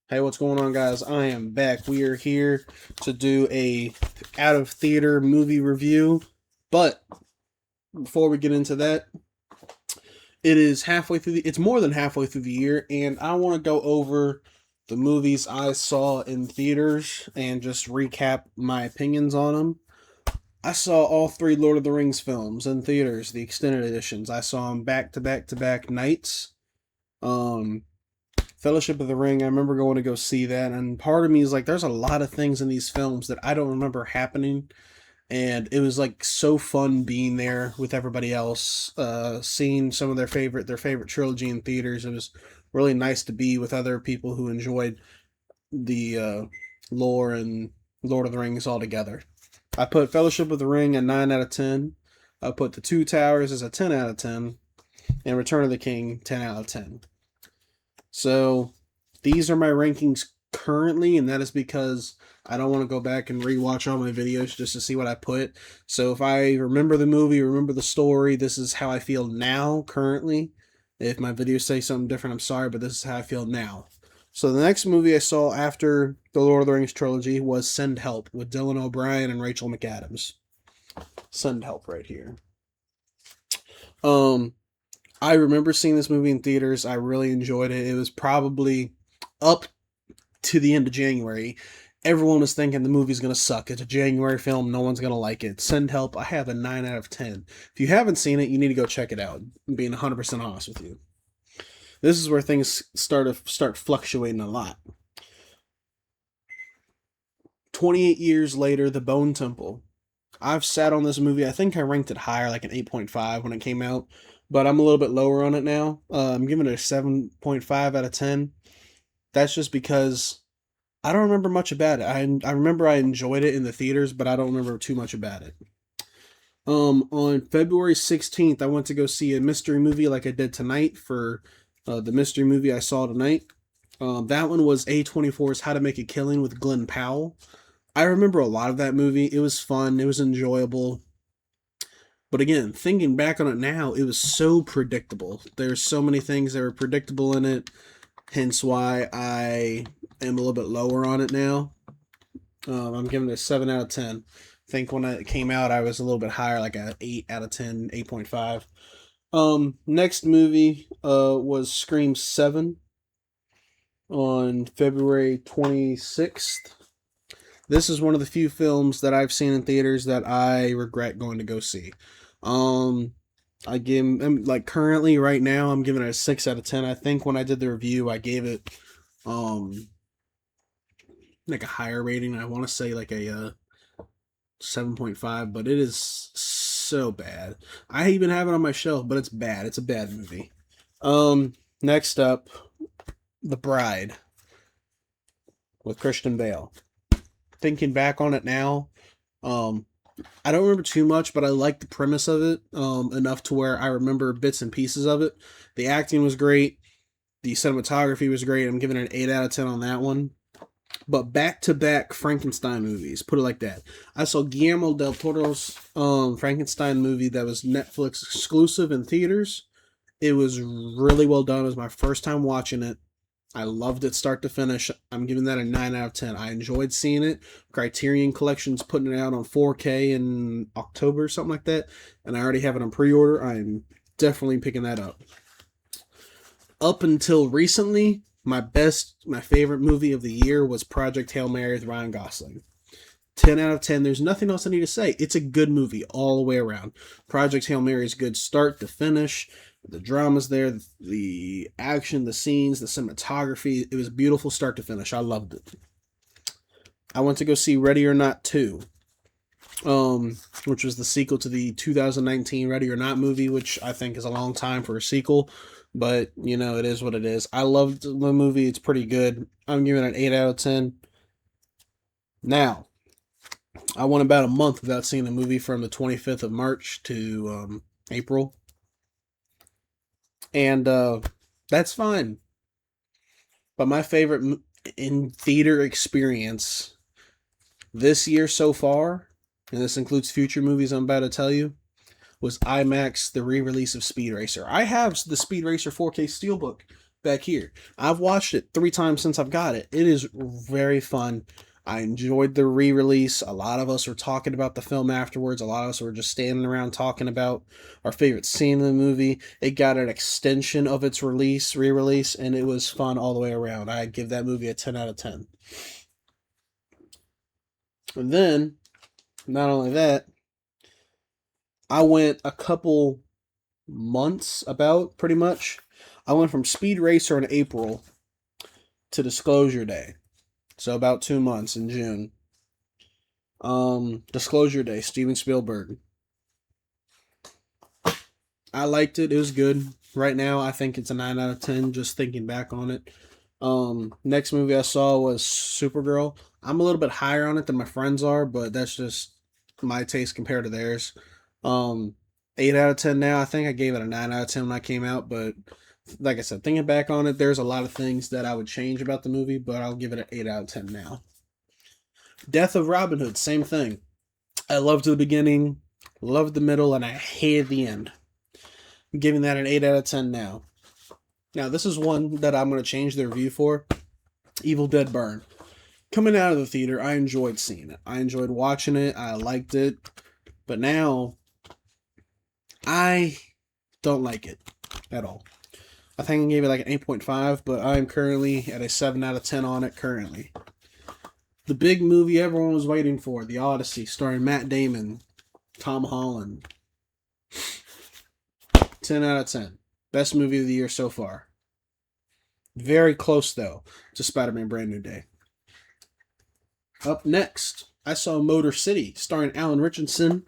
Hey, what's going on, guys? I am back. We are here to do a out of theater movie review. But before we get into that, it is halfway through it's more than halfway through the year, and I want to go over the movies I saw in theaters and just recap my opinions on them. I saw all three Lord of the Rings films in theaters, the extended editions. I saw them back to back to back nights. Um, Fellowship of the Ring, I remember going to go see that, and part of me is like, there's a lot of things in these films that I don't remember happening, and it was like so fun being there with everybody else, seeing some of their favorite trilogy in theaters. It was really nice to be with other people who enjoyed the lore and Lord of the Rings all together. I put Fellowship of the Ring a 9 out of 10. I put The Two Towers as a 10 out of 10, and Return of the King 10 out of 10. So these are my rankings currently, and that is because I don't want to go back and rewatch all my videos just to see what I put. So if I remember the movie, remember the story, this is how I feel now, currently. If my videos say something different, I'm sorry, but this is how I feel now. So the next movie I saw after the Lord of the Rings trilogy was Send Help with Dylan O'Brien and Rachel McAdams. Send Help right here. Um, I remember seeing this movie in theaters. I really enjoyed it. It was probably up to the end of January. Everyone was thinking the movie's going to suck. It's a January film. No one's going to like it. Send Help, I have a 9 out of 10. If you haven't seen it, you need to go check it out. I'm being 100% honest with you. This is where things start fluctuating a lot. 28 years later, The Bone Temple. I've sat on this movie. I think I ranked it higher, like an 8.5 when it came out, but I'm a little bit lower on it now. I'm giving it a 7.5 out of 10. That's just because I don't remember much about it. I remember I enjoyed it in the theaters, but I don't remember too much about it. On February 16th, I went to go see a mystery movie like I did tonight for the mystery movie I saw tonight. That one was A24's How to Make a Killing with Glenn Powell. I remember a lot of that movie. It was fun. It was enjoyable. But again, thinking back on it now, it was so predictable. There's so many things that were predictable in it, hence why I am a little bit lower on it now. I'm giving it a 7 out of 10. I think when it came out, I was a little bit higher, like a 8 out of 10, 8.5. Next movie was Scream 7 on February 26th. This is one of the few films that I've seen in theaters that I regret going to go see. Um, like currently right now, I'm giving it a 6 out of 10. I think when I did the review, I gave it um like a higher rating. I want to say like a 7.5, but it is so bad. I even have it on my shelf, but it's bad. It's a bad movie. Next up, The Bride with Christian Bale. Thinking back on it now, um, I don't remember too much, but I like the premise of it enough to where I remember bits and pieces of it. The acting was great. The cinematography was great. I'm giving it an 8 out of 10 on that one. But back to back Frankenstein movies, put it like that. I saw Guillermo del Toro's Frankenstein movie that was Netflix exclusive in theaters. It was really well done. It was my first time watching it. I loved it start to finish. I'm giving that a 9 out of 10. I enjoyed seeing it. Criterion Collection's putting it out on 4K in October, something like that. And I already have it on pre order. I'm definitely picking that up. Up until recently, my favorite movie of the year was Project Hail Mary with Ryan Gosling. 10 out of 10. There's nothing else I need to say. It's a good movie all the way around. Project Hail Mary is good start to finish. The drama's there, the action, the scenes, the cinematography. It was beautiful start to finish. I loved it. I went to go see Ready or Not 2, which was the sequel to the 2019 Ready or Not movie, which I think is a long time for a sequel. But, it is what it is. I loved the movie. It's pretty good. I'm giving it an 8 out of 10. Now, I went about a month without seeing a movie from the 25th of March to April. And that's fine. But my favorite in theater experience this year so far, and this includes future movies I'm about to tell you, was IMAX, the re release of Speed Racer. I have the Speed Racer 4K Steelbook back here. I've watched it 3 times since I've got it. It is very fun. I enjoyed the re-release. A lot of us were talking about the film afterwards. A lot of us were just standing around talking about our favorite scene in the movie. It got an extension of its re-release, and it was fun all the way around. I give that movie a 10 out of 10. And then, not only that, I went a couple months about, pretty much. I went from Speed Racer in April to Disclosure Day. So about 2 months in June. Disclosure Day, Steven Spielberg. I liked it. It was good. Right now, I think it's a 9 out of 10, just thinking back on it. Next movie I saw was Supergirl. I'm a little bit higher on it than my friends are, but that's just my taste compared to theirs. 8 out of 10 now. I think I gave it a 9 out of 10 when I came out, but like I said, thinking back on it, there's a lot of things that I would change about the movie, but I'll give it an 8 out of 10 now. Death of Robin Hood, same thing. I loved the beginning, loved the middle, and I hated the end. I'm giving that an 8 out of 10 now. Now, this is one that I'm going to change the review for. Evil Dead Burn. Coming out of the theater, I enjoyed seeing it. I enjoyed watching it. I liked it. But now, I don't like it at all. I think I gave it like an 8.5, but I'm currently at a 7 out of 10 on it currently. The big movie everyone was waiting for, The Odyssey, starring Matt Damon, Tom Holland. 10 out of 10. Best movie of the year so far. Very close, though, to Spider-Man Brand New Day. Up next, I saw Motor City, starring Alan Richardson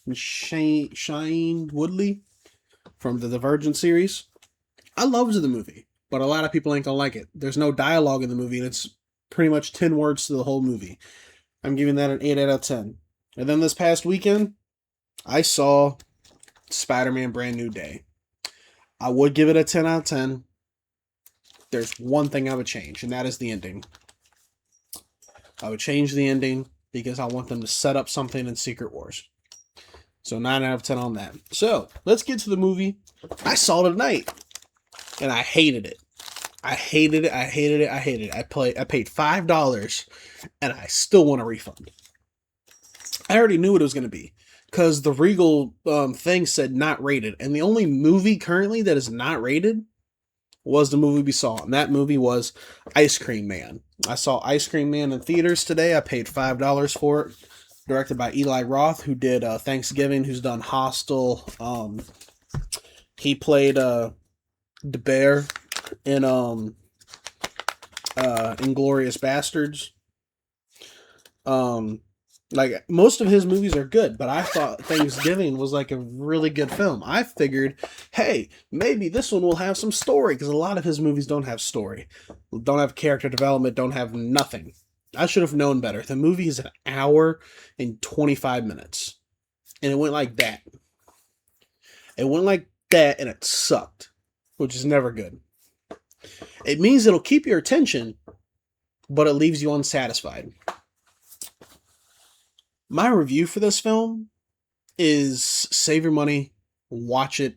and Shailene Woodley from the Divergent series. I loved the movie, but a lot of people ain't gonna like it. There's no dialogue in the movie, and it's pretty much 10 words to the whole movie. I'm giving that an 8 out of 10. And then this past weekend, I saw Spider-Man Brand New Day. I would give it a 10 out of 10. There's one thing I would change, and that is the ending. I would change the ending because I want them to set up something in Secret Wars. So 9 out of 10 on that. So, let's get to the movie. I saw it tonight, and I hated it. I hated it. I paid $5, and I still want a refund. I already knew what it was going to be, because the Regal thing said not rated, and the only movie currently that is not rated was the movie we saw, and that movie was Ice Cream Man. I saw Ice Cream Man in theaters today. I paid $5 for it. Directed by Eli Roth, who did Thanksgiving, who's done Hostel. He played the bear in Inglourious Bastards. Like, most of his movies are good, but I thought Thanksgiving was like a really good film. I figured, hey, maybe this one will have some story, because a lot of his movies don't have story. Don't have character development, don't have nothing. I should have known better. The movie is an hour and 25 minutes. And it went like that. It went like that, and it sucked, which is never good. It means it'll keep your attention, but it leaves you unsatisfied. My review for this film is save your money, watch it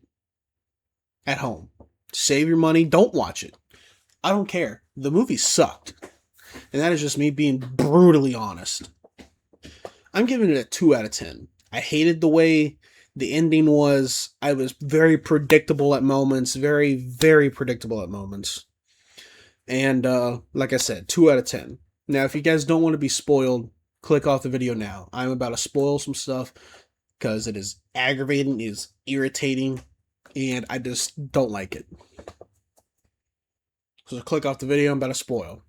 at home. Save your money, don't watch it. I don't care. The movie sucked. And that is just me being brutally honest. I'm giving it a 2 out of 10. I hated the way the ending was. I was very predictable at moments. Very, very predictable at moments. And like I said, 2 out of 10. Now, if you guys don't want to be spoiled, click off the video now. I'm about to spoil some stuff because it is aggravating, it is irritating, and I just don't like it. So click off the video, I'm about to spoil.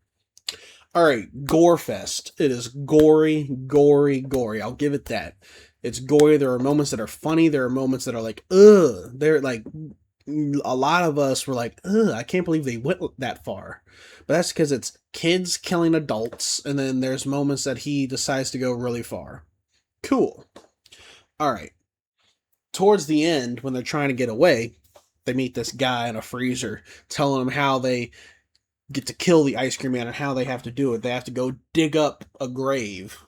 Alright, Gore Fest. It is gory, gory, gory. I'll give it that. It's gory. There are moments that are funny. There are moments that are like, ugh. They're like, a lot of us were like, ugh, I can't believe they went that far. But that's because it's kids killing adults, and then there's moments that he decides to go really far. Cool. Alright. Towards the end, when they're trying to get away, they meet this guy in a freezer telling them how they get to kill the Ice Cream Man and how they have to do it. They have to go dig up a grave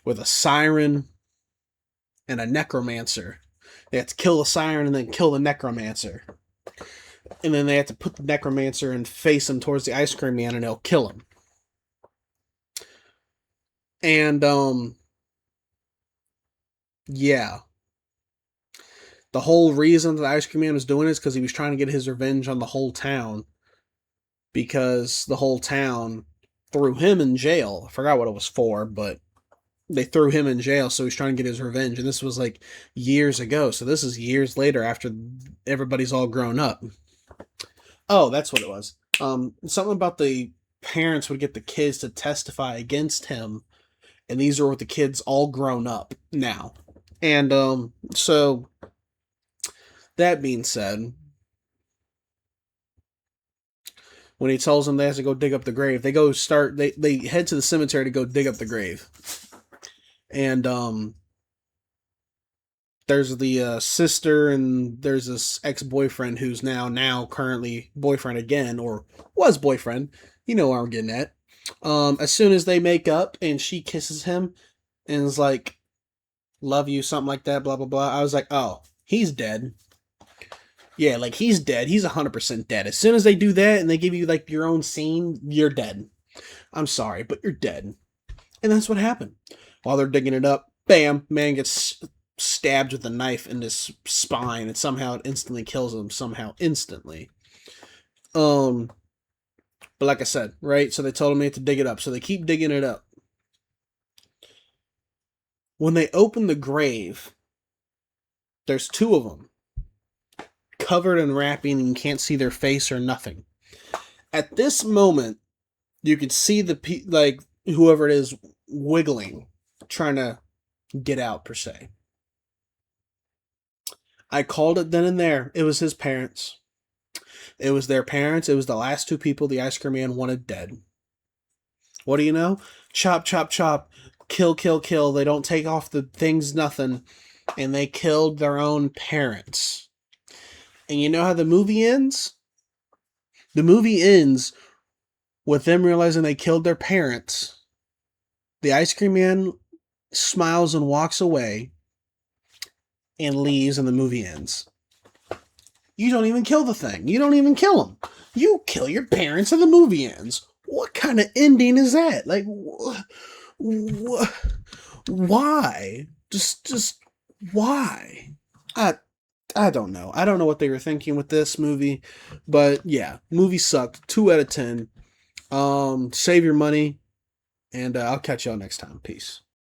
with a siren and a necromancer. They have to kill the siren and then kill the necromancer. And then they have to put the necromancer and face him towards the ice cream man, and he'll kill him. And yeah, the whole reason that the ice cream man was doing it is because he was trying to get his revenge on the whole town, because the whole town threw him in jail. I forgot what it was for, but they threw him in jail, so he's trying to get his revenge. And this was like years ago, so this is years later after everybody's all grown up. Oh, that's what it was. Something about the parents would get the kids to testify against him, and these are with the kids all grown up now. And so that being said, when he tells them they have to go dig up the grave, they head to the cemetery to go dig up the grave. And there's the sister, and there's this ex-boyfriend who's now currently boyfriend again, or was boyfriend. You know where I'm getting at. As soon as they make up and she kisses him and is like, love you, something like that, blah blah blah, I was like, oh, he's dead. Yeah, like he's dead. He's 100% dead. As soon as they do that and they give you like your own scene, you're dead. I'm sorry, but you're dead. And that's what happened. While they're digging it up, bam, man gets stabbed with a knife in his spine, and somehow it instantly kills him. Somehow, instantly. But like I said, right? So they told me to dig it up. So they keep digging it up. When they open the grave, there's two of them covered in wrapping, and you can't see their face or nothing. At this moment, you could see like whoever it is wiggling, trying to get out per se. I called it then and there. It was his parents. It was their parents. It was the last two people the ice cream man wanted dead. What do you know? Chop, chop, chop. Kill, kill, kill. They don't take off the things, nothing. And they killed their own parents. And you know how the movie ends? The movie ends with them realizing they killed their parents. The ice cream man smiles and walks away and leaves, and the movie ends. You don't even kill the thing. You don't even kill him. You kill your parents and the movie ends. What kind of ending is that? Like, why? Just why? I don't know. I don't know what they were thinking with this movie, but yeah, movie sucked. 2 out of 10. Save your money, and I'll catch y'all next time. Peace.